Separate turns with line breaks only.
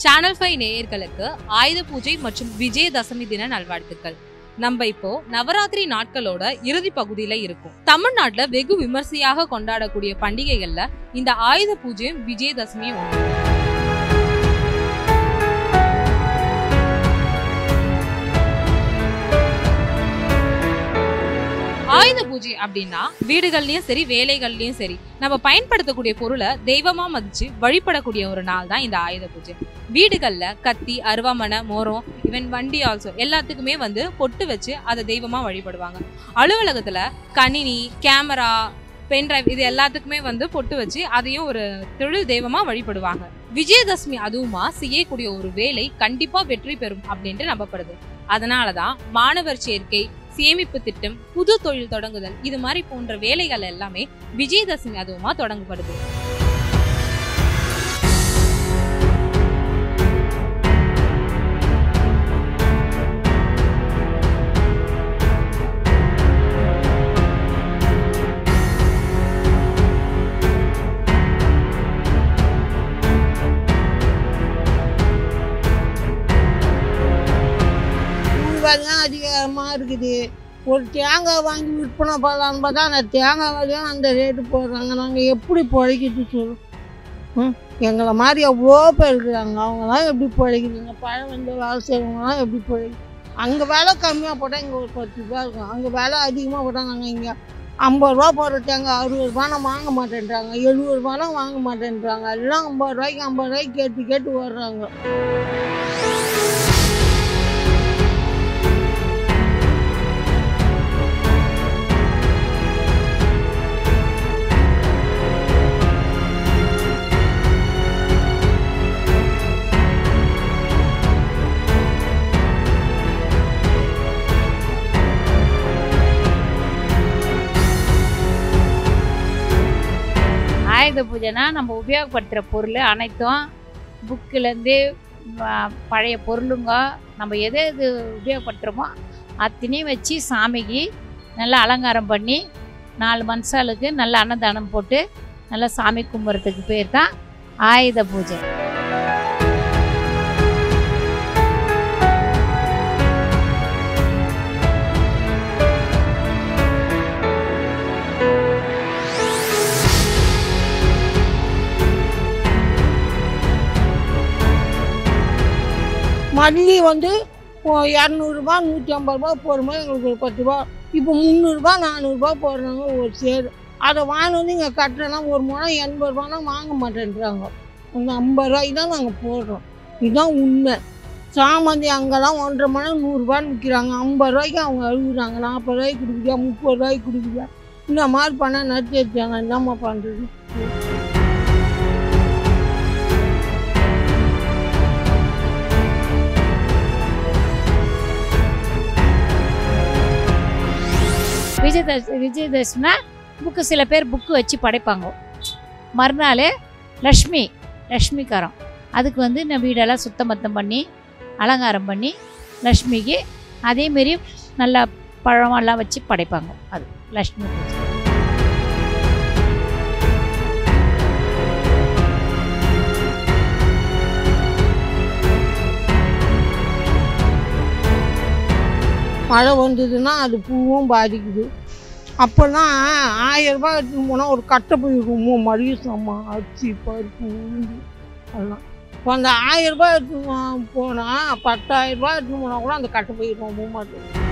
Channel 5 நேயர்களுக்கு ஆயுத பூஜை மற்றும் விஜயதசமி தின நல்வாழ்த்துக்கள். நம்ம இப்போ நவராத்திரி நாட்களோட இறுதி பகுதியில இருக்கும். தமிழ்நாட்டுல வெகு விமர்சையாக கொண்டாடக்கூடிய பண்டிகைகள்ல இந்த ஆயுத பூஜையும் விஜயதசமியும் ஒன்று. ஆயுத பூஜை அப்படின்னா வீடுகள்லயும் சரி வேலைகள்லயும் சரி நம்ம பயன்படுத்தக்கூடிய பொருளை தெய்வமா மதிச்சு வழிபடக்கூடிய ஒரு நாள் தான் இந்த ஆயுத பூஜை. வீடுகள்ல கத்தி, அருவாமனை, மோரம், ஈவன் வண்டி ஆல்சோ எல்லாத்துக்குமே பொட்டு வச்சு அதை தெய்வமா வழிபடுவாங்க. அலுவலகத்துல கணினி, கேமரா, பென்டிரைவ் இது எல்லாத்துக்குமே பொட்டு வச்சு அதையும் ஒரு தொழில் தெய்வமா வழிபடுவாங்க. விஜயதசமி அதுவுமா செய்யக்கூடிய ஒரு வேலை கண்டிப்பா வெற்றி பெறும் அப்படின்ட்டு நம்பப்படுது. அதனாலதான் மாணவர் சேர்க்கை, சேமிப்பு திட்டம், புது தொழில் தொடங்குதல் இது மாதிரி போன்ற வேலைகள் எல்லாமே விஜயதசமி அதுவுமா தொடங்கப்படுது.
அதிகமாக இருக்குது. ஒரு தேங்காய் வாங்கி விற்பனை பண்ணலான்னு பார்த்தா அந்த தேங்காய் வரையும் அந்த ரேட்டு போடுறாங்க. நாங்கள் எப்படி பிழைக்கிட்டு சொல்லுவோம்? எங்களை மாதிரி எவ்வளோ பேர் இருக்கிறாங்க. அவங்களாம் எப்படி பிழைக்குதுங்க? பழம் வேலை செய்கிறவங்களாம் எப்படி பிழைக்குது? அங்கே வேலை கம்மியாக போட்டால் இங்கே ஒரு 10 ரூபா இருக்கும். அங்கே வேலை அதிகமாக போட்டால் நாங்கள் இங்கே 50 ரூபா போடுற தேங்காய் 60 ரூபானா வாங்க மாட்டேன்றாங்க, 70 ரூபானா வாங்க மாட்டேன்றாங்க. எல்லாம் 50 ரூபாய்க்கு கேட்டு வர்றாங்க.
ஆயுத பூஜைனா நம்ம உபயோகப்படுத்துகிற பொருள் அனைத்தும் புக்கிலேருந்து பழைய பொருளுங்க நம்ம எது எது உபயோகப்படுத்துகிறோமோ அத்தனையும் வச்சு சாமிக்கு நல்லா அலங்காரம் பண்ணி 4 மனுஷாளுக்கு நல்ல அன்னதானம் போட்டு நல்லா சாமி கும்பிட்றதுக்கு பேர் தான் ஆயுத பூஜை.
மல்லி 200 ரூபா 150 ரூபா போடும்போது எங்களுக்கு ஒரு 10 ரூபா. இப்போ 300 ரூபா 400 ரூபா போடுறாங்க ஒரு சேரு. அதை வாங்கி இங்கே கட்டுறோன்னா ஒரு முறை 80 ரூபானா வாங்க மாட்டேன்றாங்க. அந்த 50 ரூபாய்க்கு தான் நாங்கள் போடுறோம். இதுதான் உண்மை. சாமந்தி அங்கெல்லாம் 1.5 மணி 100 ரூபான்னு விற்கிறாங்க. 50 ரூபாய்க்கு அவங்க அழுகுறாங்க. 40 ரூபாய்க்கு கொடுக்குறியா, 30 ரூபாய்க்கு கொடுக்குறியா? இந்த மாதிரி பண்ணால் நட்டு வச்சாங்க. என்னம்மா பண்ணுறது?
விஜயதசமினா புக்கு சில பேர் புக்கு வச்சு படைப்பாங்க. மறுநாள் லக்ஷ்மிக்காரம் அதுக்கு நான் வீடெல்லாம் சுத்தமத்தம் பண்ணி அலங்காரம் பண்ணி லக்ஷ்மிக்கு அதேமாரி நல்லா பழமெல்லாம் வச்சு படைப்பாங்க. அது லக்ஷ்மி பூஜை.
மழை வந்ததுன்னா அது பூவும் பாதிக்குது. அப்போல்லாம் 1000 ரூபாய் எடுத்துன்னு போனால் ஒரு கட்டை போயிருக்குமோ மளிகை சாமான், அரிசி, பருப்பு, உளுந்து அதெல்லாம். இப்போ அந்த 1000 ரூபாய் எடுத்துன்னு போனால் 10,000 ரூபாய் எடுத்துன்னு போனால் கூட அந்த கட்டை போயிருக்கோம் போக மாட்டேங்குது.